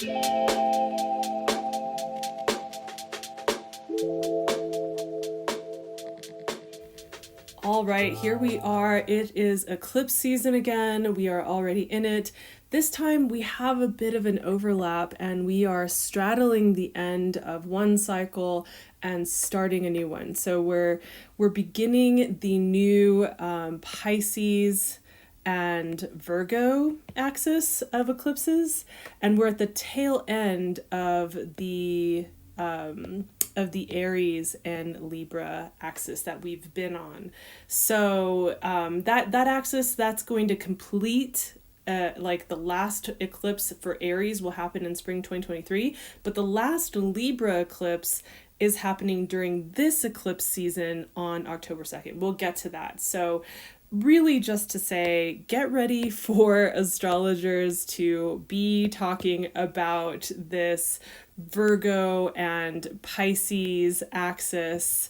All right, here we are. It is eclipse season again. We are already in it. This time we have a bit of an overlap and we are straddling the end of one cycle and starting a new one. So we're beginning the new Pisces and Virgo axis of eclipses, and we're at the tail end of the Aries and Libra axis that we've been on. So that axis, that's going to complete. Like the last eclipse for Aries will happen in spring 2023, but the last Libra eclipse is happening during this eclipse season on October 2nd. We'll get to that. So really just to say, get ready for astrologers to be talking about this Virgo and Pisces axis,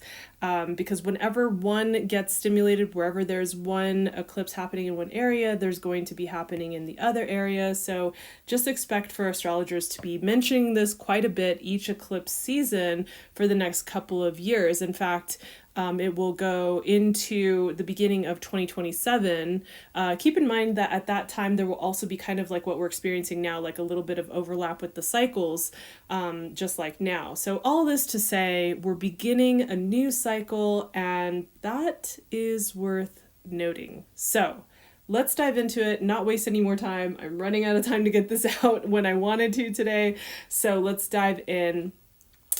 because whenever one gets stimulated, wherever there's one eclipse happening in one area, there's going to be happening in the other area. So just expect for astrologers to be mentioning this quite a bit each eclipse season for the next couple of years. In fact, it will go into the beginning of 2027. Keep in mind that at that time, there will also be kind of like what we're experiencing now, like a little bit of overlap with the cycles, just like now. So all this to say, we're beginning a new cycle, and that is worth noting. So let's dive into it, not waste any more time. I'm running out of time to get this out when I wanted to today. So let's dive in.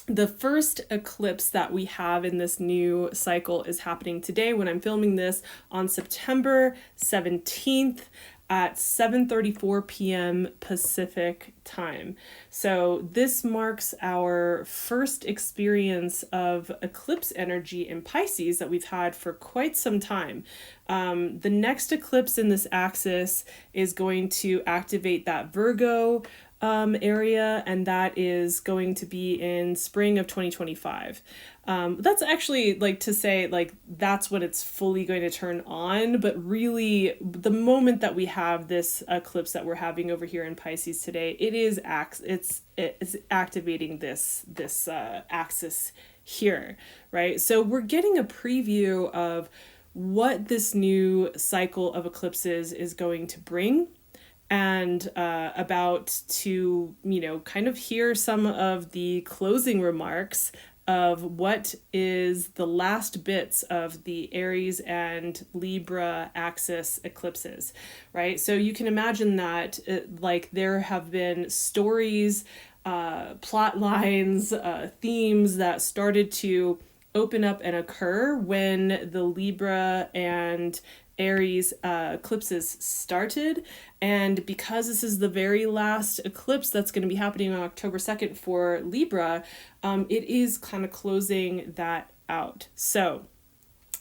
The first eclipse that we have in this new cycle is happening today when I'm filming this on September 17th at 7:34 p.m. Pacific time. So this marks our first experience of eclipse energy in Pisces that we've had for quite some time. The next eclipse in this axis is going to activate that Virgo area, and that is going to be in spring of 2025. That's actually like to say, like, that's when it's fully going to turn on, but really the moment that we have this eclipse that we're having over here in Pisces today, it's activating this axis here, right? So we're getting a preview of what this new cycle of eclipses is going to bring, and about to, kind of hear some of the closing remarks of what is the last bits of the Aries and Libra axis eclipses, right? So you can imagine that like there have been stories, plot lines, themes that started to open up and occur when the Libra and Aries eclipses started. And because this is the very last eclipse that's going to be happening on October 2nd for Libra, it is kind of closing that out. So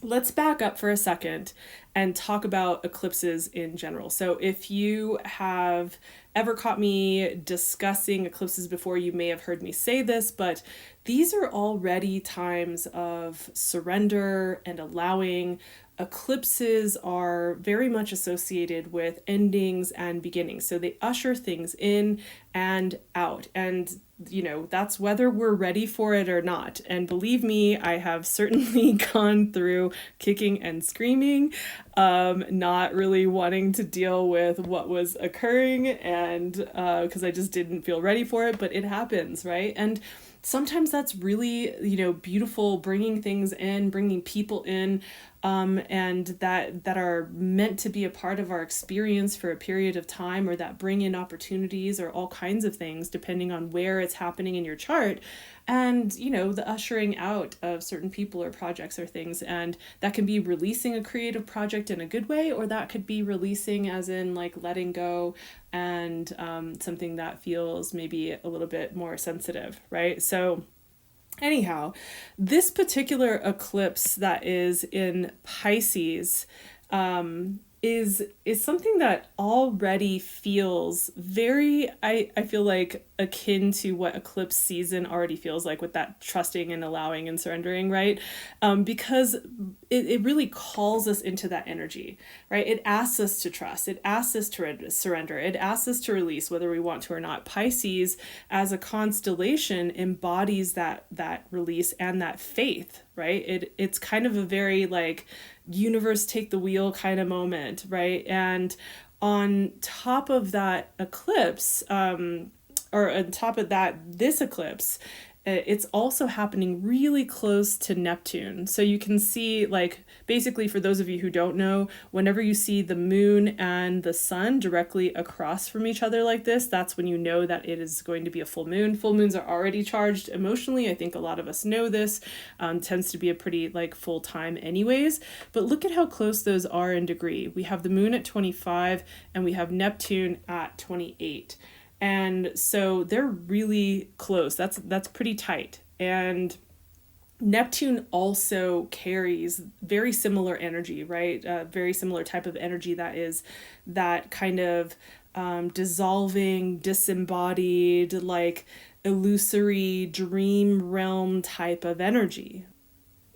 let's back up for a second and talk about eclipses in general. So if you have ever caught me discussing eclipses before, you may have heard me say this, but these are already times of surrender and allowing. Eclipses are very much associated with endings and beginnings. So they usher things in and out. And, that's whether we're ready for it or not. And believe me, I have certainly gone through kicking and screaming, not really wanting to deal with what was occurring, and because I just didn't feel ready for it, but it happens, right? And sometimes that's really, beautiful, bringing things in, bringing people in, and that are meant to be a part of our experience for a period of time, or that bring in opportunities or all kinds of things, depending on where it's happening in your chart. And, the ushering out of certain people or projects or things. And that can be releasing a creative project in a good way, or that could be releasing as in like letting go and something that feels maybe a little bit more sensitive, right? So anyhow, this particular eclipse that is in Pisces is something that already feels very, I feel like, akin to what eclipse season already feels like, with that trusting and allowing and surrendering, right? Because it really calls us into that energy, right? It asks us to trust, it asks us to surrender, it asks us to release, whether we want to or not. Pisces as a constellation embodies that release and that faith, right? It's kind of a very like universe take the wheel kind of moment, right? And on top of that eclipse, or on top of that, this eclipse, it's also happening really close to Neptune. So you can see, like, basically, for those of you who don't know, whenever you see the moon and the sun directly across from each other like this, that's when you know that it is going to be a full moon. Full moons are already charged emotionally. I think a lot of us know this. Tends to be a pretty, like, full time anyways. But look at how close those are in degree. We have the moon at 25 and we have Neptune at 28. And so they're really close. That's pretty tight. And Neptune also carries very similar energy, right? Very similar type of energy that is that kind of dissolving, disembodied, like illusory dream realm type of energy.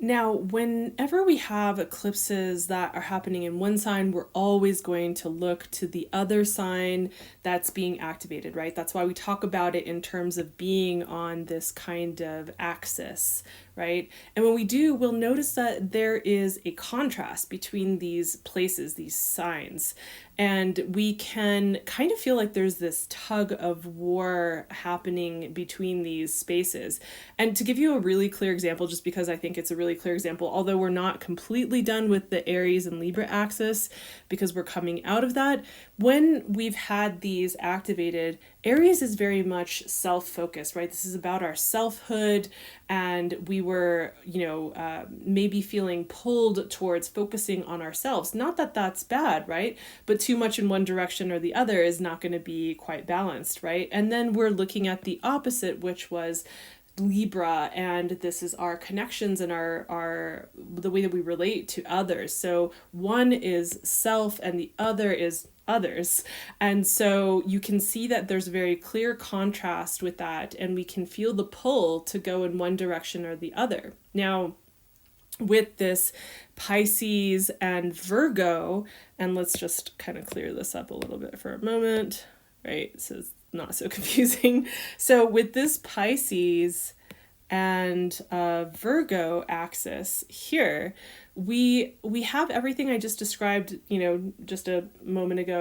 Now, whenever we have eclipses that are happening in one sign, we're always going to look to the other sign that's being activated, right? That's why we talk about it in terms of being on this kind of axis, right? And when we do, we'll notice that there is a contrast between these places, these signs. And we can kind of feel like there's this tug of war happening between these spaces. And to give you a really clear example, just because I think it's a really clear example, although we're not completely done with the Aries and Libra axis because we're coming out of that, when we've had these activated, Aries is very much self-focused, right? This is about our selfhood, and we were, maybe feeling pulled towards focusing on ourselves. Not that that's bad, right? But too much in one direction or the other is not going to be quite balanced, right? And then we're looking at the opposite, which was Libra, and this is our connections and our the way that we relate to others. So one is self and the other is others. And so you can see that there's a very clear contrast with that, and we can feel the pull to go in one direction or the other. Now, with this Pisces and Virgo, and let's just kind of clear this up a little bit for a moment, right? So it's not so confusing. So with this Pisces and Virgo axis here, we have everything I just described, just a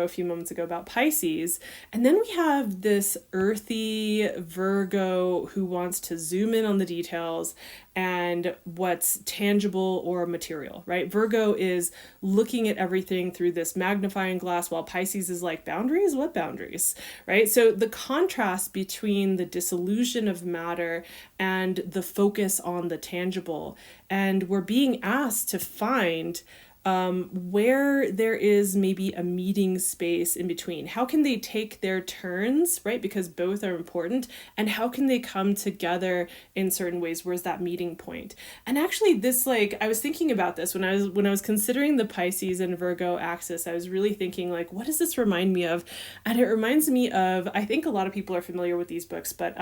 few moments ago about Pisces. And then we have this earthy Virgo who wants to zoom in on the details and what's tangible or material, right? Virgo is looking at everything through this magnifying glass, while Pisces is like, boundaries? What boundaries, right? So the contrast between the disillusion of matter and the focus on the tangible. And we're being asked to find where there is maybe a meeting space in between. How can they take their turns, right? Because both are important. And how can they come together in certain ways? Where's that meeting point? And actually this, like, I was thinking about this when I was considering the Pisces and Virgo axis. I was really thinking, like, what does this remind me of? And it reminds me of, I think a lot of people are familiar with these books, but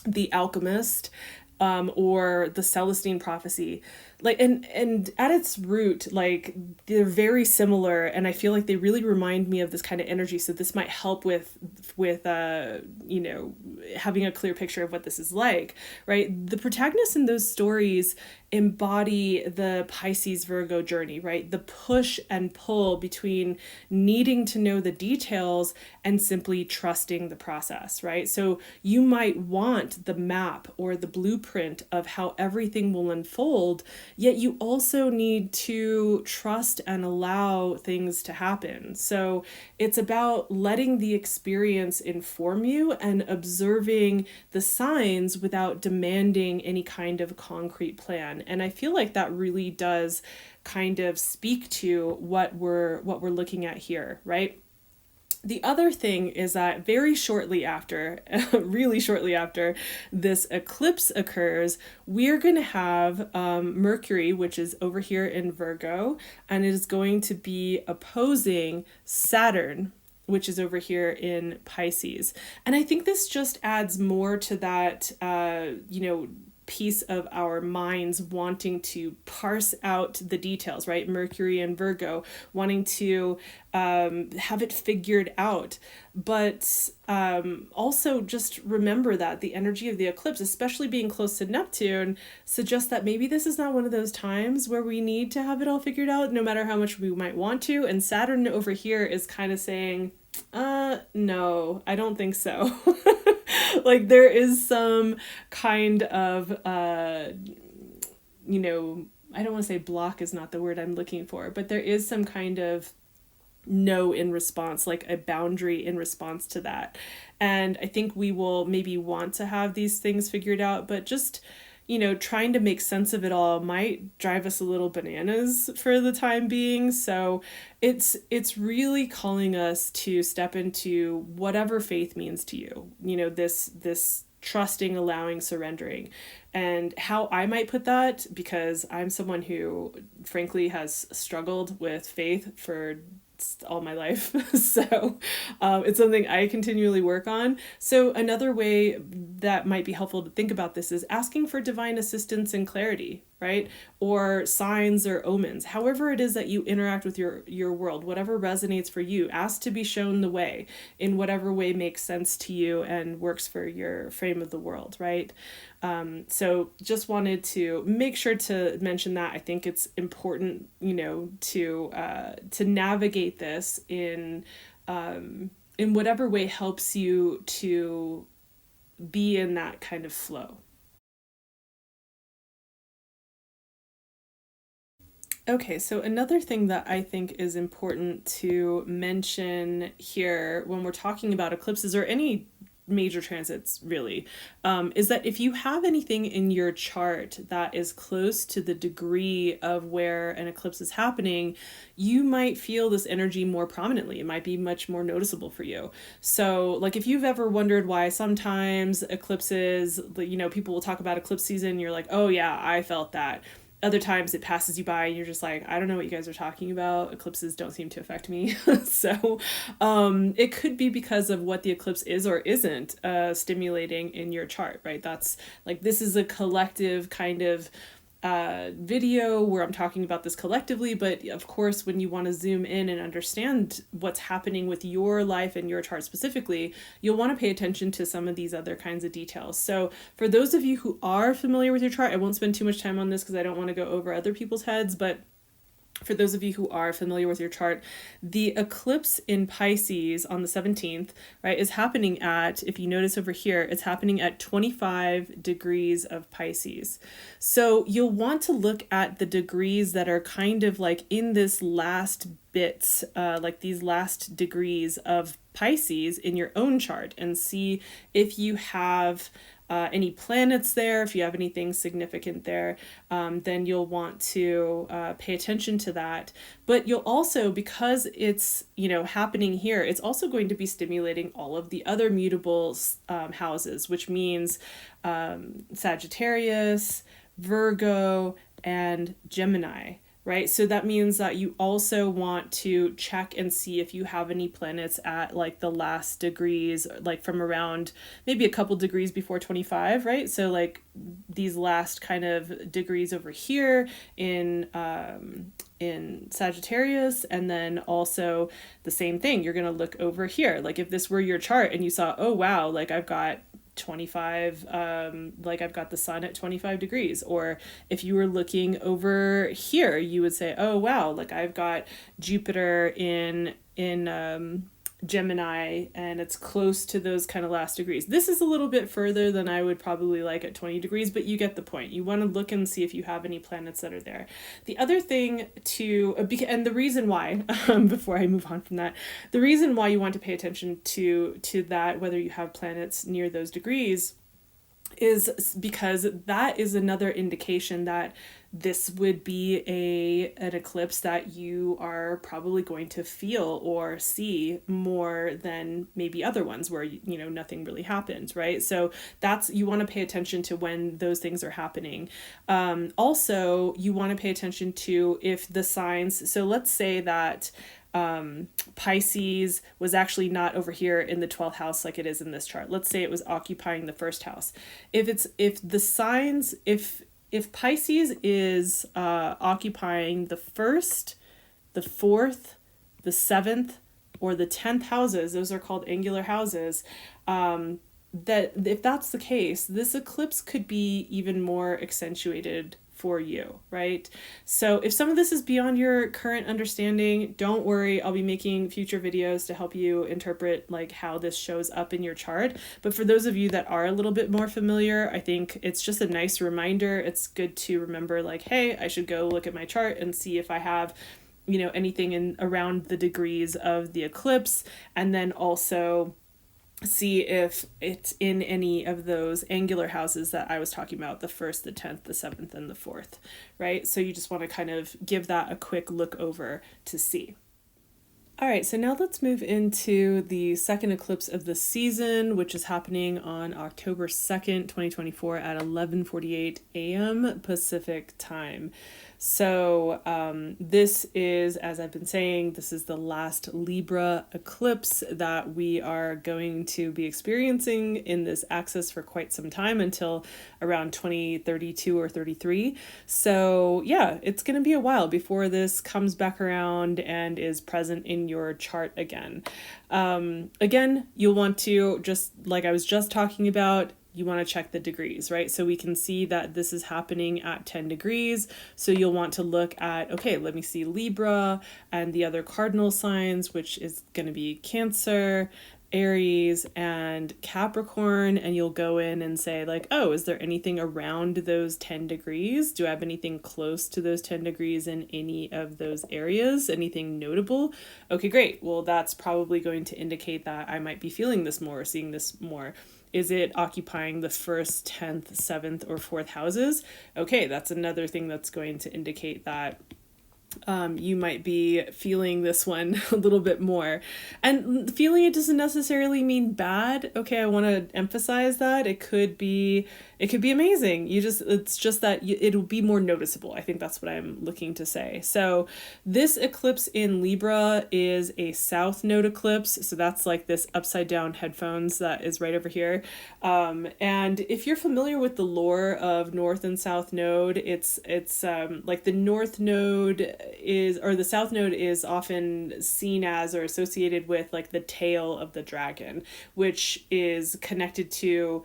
The Alchemist, or the Celestine Prophecy, like, and at its root, like, they're very similar, and I feel like they really remind me of this kind of energy. So this might help with having a clear picture of what this is like, right? The protagonists in those stories embody the Pisces Virgo journey, right? The push and pull between needing to know the details and simply trusting the process, right? So you might want the map or the blueprint of how everything will unfold, yet you also need to trust and allow things to happen. So it's about letting the experience inform you and observing the signs without demanding any kind of concrete plan. And I feel like that really does kind of speak to what we're looking at here, right? The other thing is that very shortly after, really shortly after this eclipse occurs, we're going to have Mercury, which is over here in Virgo, and it is going to be opposing Saturn, which is over here in Pisces. And I think this just adds more to that, piece of our minds wanting to parse out the details, right? Mercury and Virgo wanting to have it figured out. But also just remember that the energy of the eclipse, especially being close to Neptune, suggests that maybe this is not one of those times where we need to have it all figured out, no matter how much we might want to. And Saturn over here is kind of saying, no, I don't think so. Like there is some kind of, I don't want to say block is not the word I'm looking for, but there is some kind of no in response, like a boundary in response to that. And I think we will maybe want to have these things figured out, but just trying to make sense of it all might drive us a little bananas for the time being. So it's really calling us to step into whatever faith means to you. This trusting, allowing, surrendering. And how I might put that, because I'm someone who frankly has struggled with faith for all my life. So it's something I continually work on. So another way that might be helpful to think about this is asking for divine assistance and clarity, right? Or signs or omens, however it is that you interact with your world, whatever resonates for you, ask to be shown the way in whatever way makes sense to you and works for your frame of the world, right? So just wanted to make sure to mention that. I think it's important, to navigate this in whatever way helps you to be in that kind of flow. Okay, so another thing that I think is important to mention here when we're talking about eclipses or any major transits really, is that if you have anything in your chart that is close to the degree of where an eclipse is happening, you might feel this energy more prominently. It might be much more noticeable for you. So like if you've ever wondered why sometimes eclipses, people will talk about eclipse season, you're like, oh yeah, I felt that. Other times it passes you by and you're just like, I don't know what you guys are talking about. Eclipses don't seem to affect me. So it could be because of what the eclipse is or isn't stimulating in your chart, right? That's like, this is a collective kind of video where I'm talking about this collectively, but of course when you want to zoom in and understand what's happening with your life and your chart specifically, you'll want to pay attention to some of these other kinds of details. So for those of you who are familiar with your chart, I won't spend too much time on this because I don't want to go over other people's heads, but for those of you who are familiar with your chart, the eclipse in Pisces on the 17th, right, is happening at, if you notice over here, it's happening at 25 degrees of Pisces. So you'll want to look at the degrees that are kind of like in this last bits, like these last degrees of Pisces in your own chart and see if you have any planets there, if you have anything significant there, then you'll want to pay attention to that. But you'll also, because it's, happening here, it's also going to be stimulating all of the other mutable houses, which means Sagittarius, Virgo, and Gemini. Right? So that means that you also want to check and see if you have any planets at like the last degrees, like from around maybe a couple degrees before 25, right? So like these last kind of degrees over here in Sagittarius, and then also the same thing, you're going to look over here. Like if this were your chart and you saw, oh wow, like I've got 25, like I've got the sun at 25 degrees. Or if you were looking over here, you would say, oh wow, like I've got Jupiter in Gemini and it's close to those kind of last degrees. This is a little bit further than I would probably like at 20 degrees, but you get the point. You want to look and see if you have any planets that are there. The other thing and the reason why, before I move on from that, the reason why you want to pay attention to that, whether you have planets near those degrees, is because that is another indication that this would be an eclipse that you are probably going to feel or see more than maybe other ones where nothing really happens, right? So that's, you want to pay attention to when those things are happening. Also, you want to pay attention to if the signs, so let's say that Pisces was actually not over here in the 12th house like it is in this chart. Let's say it was occupying the first house. If Pisces is occupying the first, the fourth, the seventh, or the 10th houses, those are called angular houses, that if that's the case, this eclipse could be even more accentuated for you, right? So if some of this is beyond your current understanding, don't worry. I'll be making future videos to help you interpret like how this shows up in your chart. But for those of you that are a little bit more familiar, I think it's just a nice reminder. It's good to remember like, hey, I should go look at my chart and see if I have anything in around the degrees of the eclipse, and then also see if it's in any of those angular houses that I was talking about, the first, the 10th, the 7th, and the 4th, right? So you just want to kind of give that a quick look over to see. All right, so now let's move into the second eclipse of the season, which is happening on October 2nd, 2024 at 11:48 a.m. Pacific time. So this is, as I've been saying, this is the last Libra eclipse that we are going to be experiencing in this axis for quite some time, until around 2032 or 33. So yeah, it's going to be a while before this comes back around and is present in your chart again. Again, you'll want to, just like I was just talking about, you want to check the degrees, right? So we can see that this is happening at 10 degrees. So you'll want to look at, okay, let me see Libra and the other cardinal signs, which is going to be Cancer, Aries, and Capricorn. And you'll go in and say like, oh, is there anything around those 10 degrees? Do I have anything close to those 10 degrees in any of those areas? Anything notable? Okay, great. Well, that's probably going to indicate that I might be feeling this more, seeing this more. Is it occupying the first, 10th, 7th, or 4th houses? Okay, that's another thing that's going to indicate that you might be feeling this one a little bit more. And feeling it doesn't necessarily mean bad. Okay, I want to emphasize that. It could be amazing. It's just that it'll be more noticeable. I think that's what I'm looking to say. So this eclipse in Libra is a south node eclipse. So that's like this upside down headphones that is right over here. And if you're familiar with the lore of north and south node, it's like the north node the south node is often seen as or associated with like the tail of the dragon, which is connected to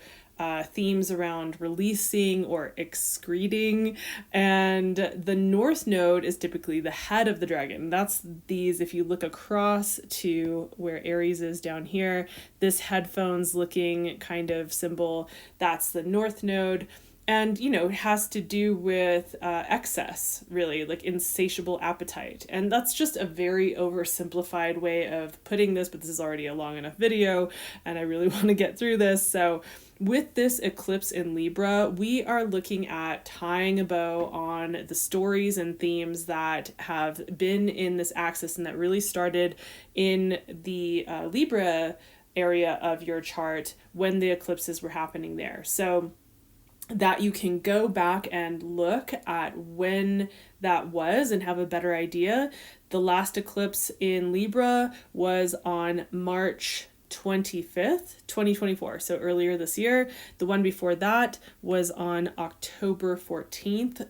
themes around releasing or excreting. And the north node is typically the head of the dragon. That's these, if you look across to where Aries is down here, this headphones looking kind of symbol, that's the north node. And, it has to do with excess, really, like insatiable appetite. And that's just a very oversimplified way of putting this, but this is already a long enough video, and I really want to get through this. So with this eclipse in Libra, we are looking at tying a bow on the stories and themes that have been in this axis and that really started in the Libra area of your chart when the eclipses were happening there. So that you can go back and look at when that was and have a better idea. The last eclipse in Libra was on March 25th, 2024, so earlier this year. The one before that was on October 14th,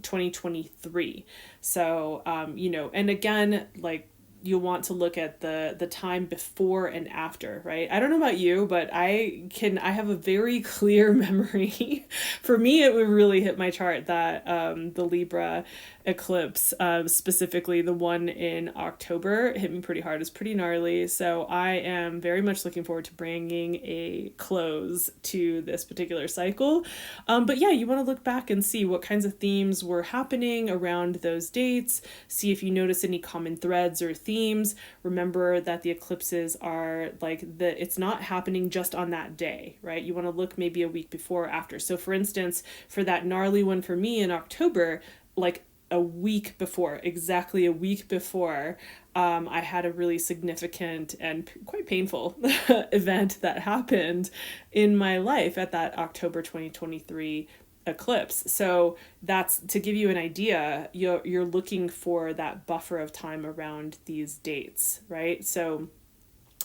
2023. So, and again, like, you'll want to look at the time before and after, right? I don't know about you, but I have a very clear memory. For me, it would really hit my chart that the Libra eclipse, specifically the one in October. It hit me pretty hard. It's pretty gnarly. So I am very much looking forward to bringing a close to this particular cycle. But yeah, you want to look back and see what kinds of themes were happening around those dates. See if you notice any common threads or themes. Remember that the eclipses are it's not happening just on that day, right? You want to look maybe a week before or after. So for instance, for that gnarly one for me in October, like a week before, exactly a week before, I had a really significant and quite painful event that happened in my life at that October 2023 eclipse. So that's to give you an idea. You're looking for that buffer of time around these dates, right? So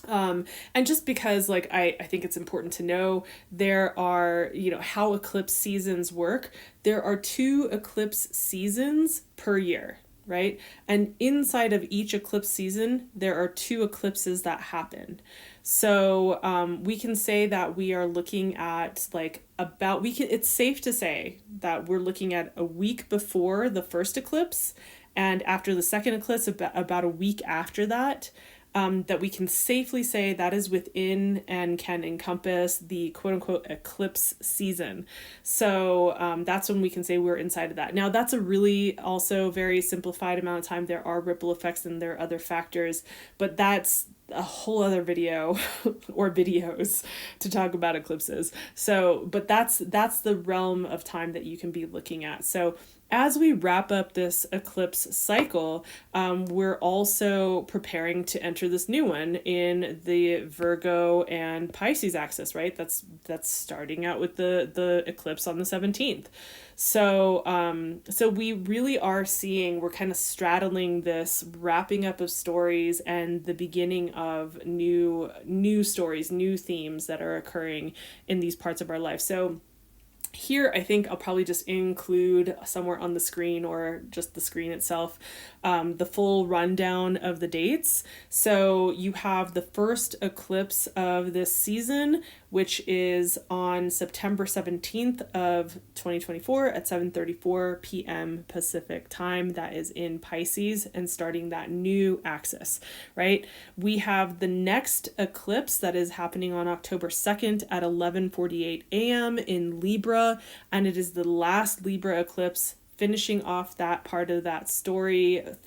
and just because I think it's important to know, there are, how eclipse seasons work. There are 2 eclipse seasons per year, right? And inside of each eclipse season, there are 2 eclipses that happen. So we can say that we are looking at it's safe to say that we're looking at a week before the first eclipse, and after the second eclipse, about a week after that. That we can safely say that is within and can encompass the quote unquote eclipse season. So that's when we can say we're inside of that. Now, that's a really also very simplified amount of time. There are ripple effects and there are other factors, but that's a whole other video or videos to talk about eclipses. So, but that's the realm of time that you can be looking at. So as we wrap up this eclipse cycle, we're also preparing to enter this new one in the Virgo and Pisces axis, right? That's starting out with the eclipse on the 17th. So we really are seeing, we're kind of straddling this wrapping up of stories and the beginning of new stories, new themes that are occurring in these parts of our life. So here, I think I'll probably just include somewhere on the screen or just the screen itself, the full rundown of the dates. So you have the first eclipse of this season, which is on September 17th of 2024 at 7:34 p.m. Pacific time. That is in Pisces and starting that new axis, right? We have the next eclipse that is happening on October 2nd at 11:48 a.m. in Libra, and it is the last Libra eclipse, finishing off that part of that storyline,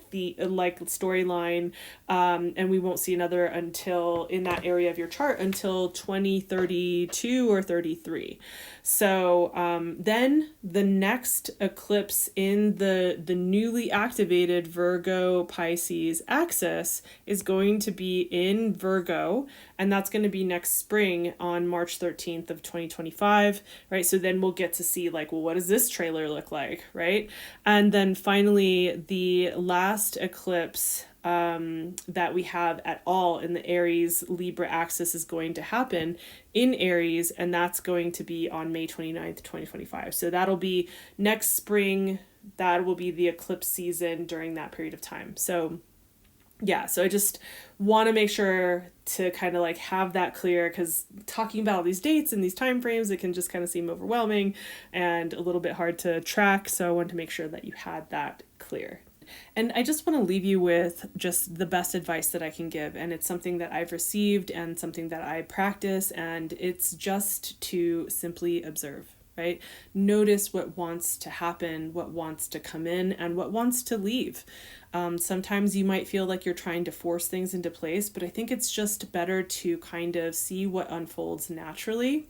and we won't see another until in that area of your chart until 2032 or 33. So then the next eclipse in the newly activated Virgo Pisces axis is going to be in Virgo, and that's going to be next spring on March 13th of 2025, right? So then we'll get to see what does this trailer look like, right? And then finally, the last eclipse that we have at all in the Aries Libra axis is going to happen in Aries, and that's going to be on May 29th, 2025. So that'll be next spring. That will be the eclipse season during that period of time. So yeah, so I just want to make sure to kind of have that clear, because talking about all these dates and these time frames, it can just kind of seem overwhelming and a little bit hard to track. So I wanted to make sure that you had that clear. And I just want to leave you with just the best advice that I can give. And it's something that I've received and something that I practice. And it's just to simply observe, right? Notice what wants to happen, what wants to come in, and what wants to leave. Sometimes you might feel like you're trying to force things into place, but I think it's just better to kind of see what unfolds naturally.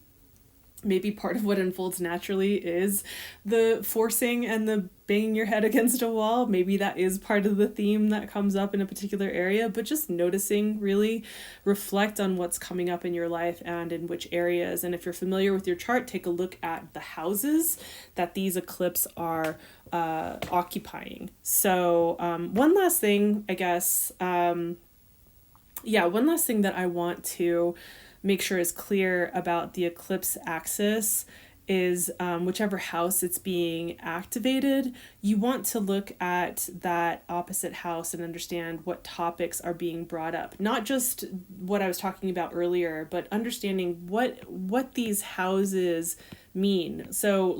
Maybe part of what unfolds naturally is the forcing and the banging your head against a wall. Maybe that is part of the theme that comes up in a particular area, but just noticing, really reflect on what's coming up in your life and in which areas. And if you're familiar with your chart, take a look at the houses that these eclipses are occupying. So one last thing, I guess, one last thing that I want to make sure is clear about the eclipse axis is whichever house it's being activated, you want to look at that opposite house and understand what topics are being brought up. Not just what I was talking about earlier, but understanding what these houses mean. So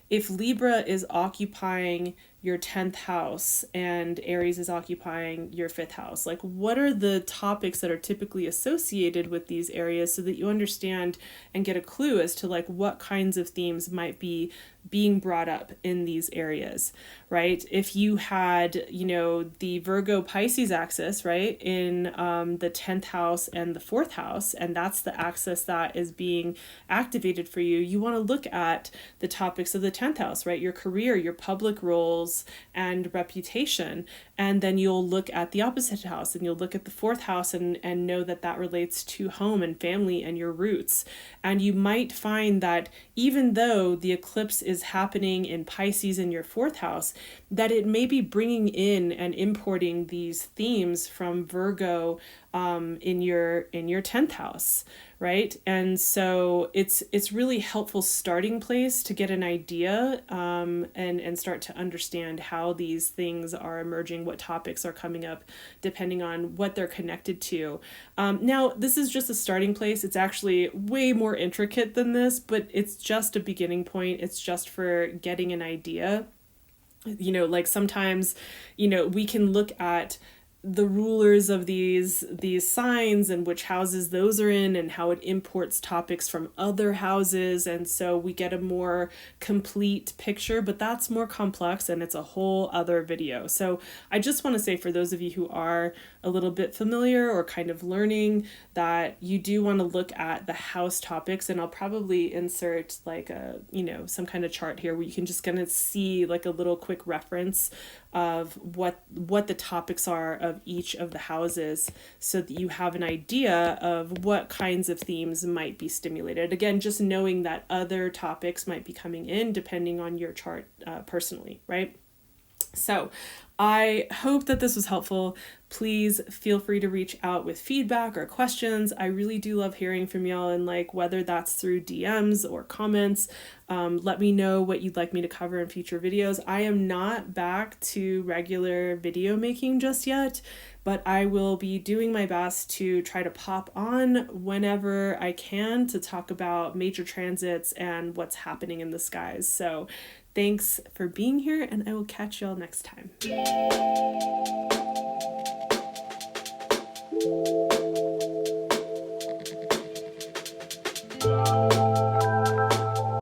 if Libra is occupying your 10th house and Aries is occupying your 5th house. Like, what are the topics that are typically associated with these areas, so that you understand and get a clue as to like what kinds of themes might be being brought up in these areas, right? If you had, you know, the Virgo Pisces axis, right, in the 10th house and the 4th house, and that's the axis that is being activated for you, you want to look at the topics of the 10th house, right? Your career, your public roles and reputation. And then you'll look at the opposite house and you'll look at the 4th house and know that that relates to home and family and your roots. And you might find that even though the eclipse is happening in Pisces in your 4th house, that it may be bringing in and importing these themes from Virgo in your 10th house, right? And so it's really helpful starting place to get an idea and start to understand how these things are emerging, what topics are coming up, depending on what they're connected to. Now, this is just a starting place. It's actually way more intricate than this, but it's just a beginning point. It's just for getting an idea. You know, like sometimes, you know, we can look at the rulers of these signs and which houses those are in and how it imports topics from other houses, and so we get a more complete picture, but that's more complex and it's a whole other video. So I just want to say, for those of you who are a little bit familiar or kind of learning, that you do want to look at the house topics, and I'll probably insert like a, you know, some kind of chart here where you can just kind of see like a little quick reference of what the topics are of each of the houses, so that you have an idea of what kinds of themes might be stimulated. Again, just knowing that other topics might be coming in depending on your chart personally, right? So I hope that this was helpful. Please feel free to reach out with feedback or questions. I really do love hearing from y'all, and like whether that's through DMs or comments. Let me know what you'd like me to cover in future videos. I am not back to regular video making just yet, but I will be doing my best to try to pop on whenever I can to talk about major transits and what's happening in the skies. So thanks for being here, and I will catch y'all next time.